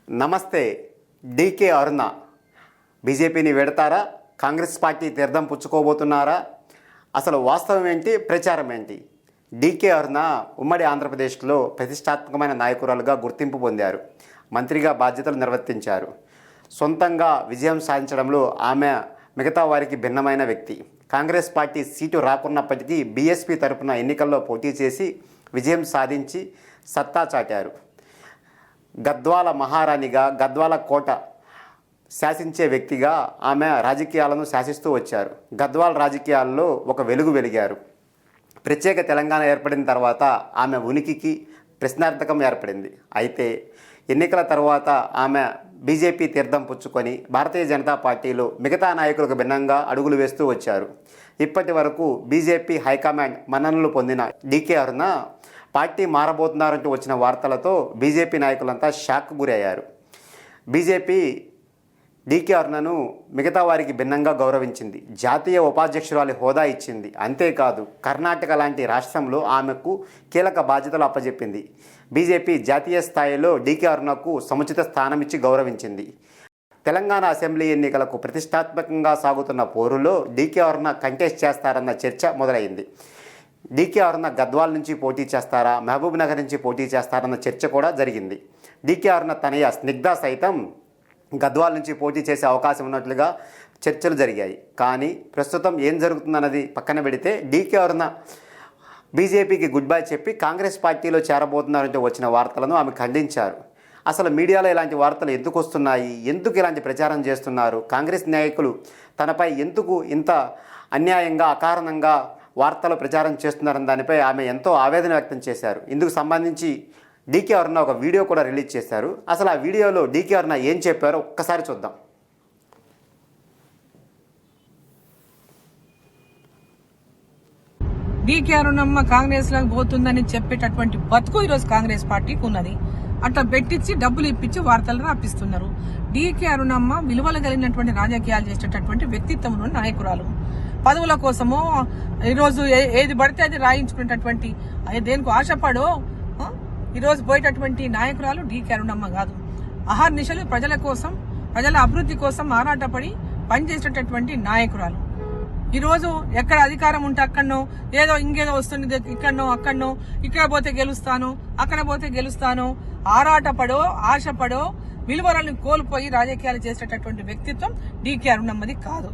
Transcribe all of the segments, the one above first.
నమస్తే. డీకే అరుణ బీజేపీని వెడతారా? కాంగ్రెస్ పార్టీ తీర్థం పుచ్చుకోబోతున్నారా? అసలు వాస్తవం ఏంటి, ప్రచారం ఏంటి? డీకే అరుణ ఉమ్మడి ఆంధ్రప్రదేశ్లో ప్రతిష్టాత్మకమైన నాయకురాలుగా గుర్తింపు పొందారు. మంత్రిగా బాధ్యతలు నిర్వర్తించారు. సొంతంగా విజయం సాధించడంలో ఆమె మిగతా వారికి భిన్నమైన వ్యక్తి. కాంగ్రెస్ పార్టీ సీటు రాకున్నప్పటికీ బీఎస్పీ తరపున ఎన్నికల్లో పోటీ చేసి విజయం సాధించి సత్తా చాటారు. గద్వాల మహారాణిగా, గద్వాల కోట శాసించే వ్యక్తిగా ఆమె రాజకీయాలను శాసిస్తూ వచ్చారు. గద్వాల రాజకీయాల్లో ఒక వెలుగు వెలిగారు. ప్రత్యేక తెలంగాణ ఏర్పడిన తర్వాత ఆమె ఉనికికి ప్రశ్నార్థకం ఏర్పడింది. అయితే ఎన్నికల తర్వాత ఆమె బీజేపీ తీర్థం పుచ్చుకొని భారతీయ జనతా పార్టీలో మిగతా నాయకులకు భిన్నంగా అడుగులు వేస్తూ వచ్చారు. ఇప్పటి వరకు బీజేపీ హైకమాండ్ మన్ననలు పొందిన డీకే అరుణ పార్టీ మారబోతున్నారంటూ వచ్చిన వార్తలతో బీజేపీ నాయకులంతా షాక్ గురయ్యారు. బీజేపీ డీకే అరుణను మిగతా వారికి భిన్నంగా గౌరవించింది. జాతీయ ఉపాధ్యక్షురాలి హోదా ఇచ్చింది. అంతేకాదు, కర్ణాటక లాంటి రాష్ట్రంలో ఆమెకు కీలక బాధ్యతలు అప్పజెప్పింది. బీజేపీ జాతీయ స్థాయిలో డీకే అరుణకు సముచిత స్థానం ఇచ్చి గౌరవించింది. తెలంగాణ అసెంబ్లీ ఎన్నికలకు ప్రతిష్టాత్మకంగా సాగుతున్న పోరులో డీకే అరుణ కంటెస్ట్ చేస్తారన్న చర్చ మొదలైంది. డీకే అరుణ గద్వాల్ నుంచి పోటీ చేస్తారా, మహబూబ్ నగర్ నుంచి పోటీ చేస్తారన్న చర్చ కూడా జరిగింది. డీకే అరుణ తనయ స్నిగ్ధ సైతం గద్వాల్ నుంచి పోటీ చేసే అవకాశం ఉన్నట్లుగా చర్చలు జరిగాయి. కానీ ప్రస్తుతం ఏం జరుగుతుందన్నది పక్కన పెడితే డీకే అరుణ బీజేపీకి గుడ్ బై చెప్పి కాంగ్రెస్ పార్టీలో చేరబోతున్నారంటూ వచ్చిన వార్తలను ఆమె ఖండించారు. అసలు మీడియాలో ఇలాంటి వార్తలు ఎందుకు వస్తున్నాయి, ఎందుకు ఇలాంటి ప్రచారం చేస్తున్నారు, కాంగ్రెస్ నాయకులు తనపై ఎందుకు ఇంత అన్యాయంగా అకారణంగా వార్తలు ప్రచారం చేస్తున్నారన్న దానిపై ఆమె ఎంతో ఆవేదన వ్యక్తం చేశారు. ఇందుకు సంబంధించి డీకే అరుణ ఒక వీడియో కూడా రిలీజ్ చేశారు. అసలు ఆ వీడియోలో డీకే అరుణ ఏం చెప్పారో ఒక్కసారి చూద్దాం. డీకే అరుణమ్మ కాంగ్రెస్ లోకి పోతుందని చెప్పేటటువంటి బతుకు ఈరోజు కాంగ్రెస్ పార్టీకి ఉన్నది. అట్లా పెట్టించి డబ్బులు ఇప్పించి వార్తలు రాపిస్తున్నారు. డీకే అరుణమ్మ విలువలు కలిగినటువంటి రాజకీయాలు చేసేటటువంటి వ్యక్తిత్వం ఉన్న నాయకురాలు. పదవుల కోసమో ఈరోజు ఏది పడితే అది రాయించుకునేటటువంటి దేనికి ఆశపడో ఈరోజు పోయేటటువంటి నాయకురాలు డీకే అరుణమ్మ కాదు. అహర్నిశలు ప్రజల కోసం, ప్రజల అభివృద్ధి కోసం ఆరాటపడి పనిచేసేటటువంటి నాయకురాలు. ఈరోజు ఎక్కడ అధికారం ఉంటే అక్కడనో ఏదో ఇంకేదో వస్తుంది, ఇక్కడనో అక్కడనో, ఇక్కడ పోతే గెలుస్తాను, అక్కడ పోతే గెలుస్తాను, ఆరాటపడో ఆశపడో విలువలను కోల్పోయి రాజకీయాలు చేసేటటువంటి వ్యక్తిత్వం డీకే అరుణమ్మది కాదు.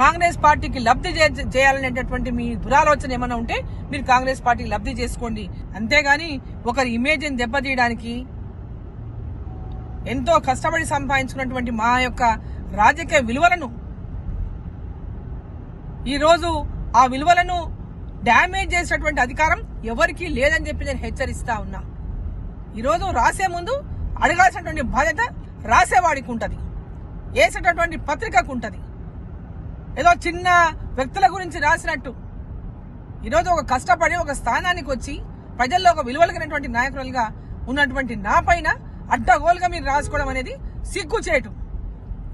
కాంగ్రెస్ పార్టీకి లబ్ధి చేయాలనేటటువంటి మీ దురాలోచన ఏమైనా ఉంటే మీరు కాంగ్రెస్ పార్టీకి లబ్ధి చేసుకోండి. అంతేగాని ఒకరి ఇమేజ్ని దెబ్బతీయడానికి ఎంతో కష్టపడి సంపాదించుకున్నటువంటి మా యొక్క రాజకీయ విలువలను ఈరోజు ఆ విలువలను డ్యామేజ్ చేసేటువంటి అధికారం ఎవరికీ లేదని చెప్పి నేను హెచ్చరిస్తా ఉన్నా. ఈరోజు రాసే ముందు అడగాల్సినటువంటి బాధ్యత రాసేవాడికి ఉంటది, వేసేటటువంటి పత్రికకు ఉంటది. ఏదో చిన్న వ్యక్తుల గురించి రాసినట్టు ఈరోజు ఒక కష్టపడి ఒక స్థానానికి వచ్చి ప్రజల్లో ఒక విలువలగినటువంటి నాయకులుగా ఉన్నటువంటి నా పైన అడ్డగోలుగా మీరు రాసుకోవడం అనేది సిగ్గుచేటు.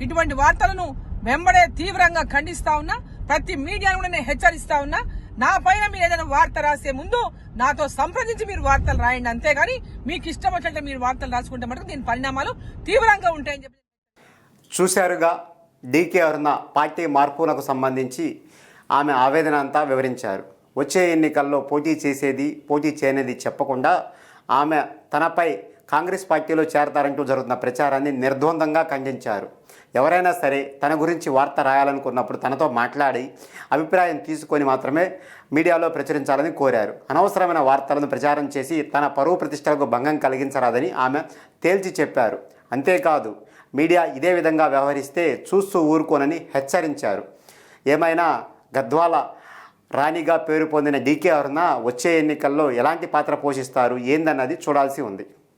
ఇటువంటి వార్తలను వెంబడే తీవ్రంగా ఖండిస్తా ఉన్నా. ప్రతి మీడియాను కూడా నేను హెచ్చరిస్తా ఉన్నా. నా పైన మీరు ఏదైనా వార్త రాసే ముందు నాతో సంప్రదించి మీరు వార్తలు రాయండి. అంతేగాని మీకు ఇష్టం వచ్చినట్టు మీరు వార్తలు రాసుకుంటే మటుకు దీని పరిణామాలు తీవ్రంగా ఉంటాయని చెప్పి చూశారుగా. డీకే అరుణ పార్టీ మార్పులకు సంబంధించి ఆమె ఆవేదన అంతా వివరించారు. వచ్చే ఎన్నికల్లో పోటీ చేసేది, పోటీ చేయనేది చెప్పకుండా ఆమె తనపై కాంగ్రెస్ పార్టీలో చేరతారంటూ జరుగుతున్న ప్రచారాన్ని నిర్ద్వందంగా ఖండించారు. ఎవరైనా సరే తన గురించి వార్త రాయాలనుకున్నప్పుడు తనతో మాట్లాడి అభిప్రాయం తీసుకొని మాత్రమే మీడియాలో ప్రచురించాలని కోరారు. అనవసరమైన వార్తలను ప్రచారం చేసి తన పరువు ప్రతిష్టలకు భంగం కలిగించరాదని ఆమె తేల్చి చెప్పారు. అంతేకాదు, మీడియా ఇదే విధంగా వ్యవహరిస్తే చూస్తూ ఊరుకోనని హెచ్చరించారు. ఏమైనా గద్వాల రాణిగా పేరు పొందిన డీకే అరుణ వచ్చే ఎన్నికల్లో ఎలాంటి పాత్ర పోషిస్తారు ఏందన్నది చూడాల్సి ఉంది.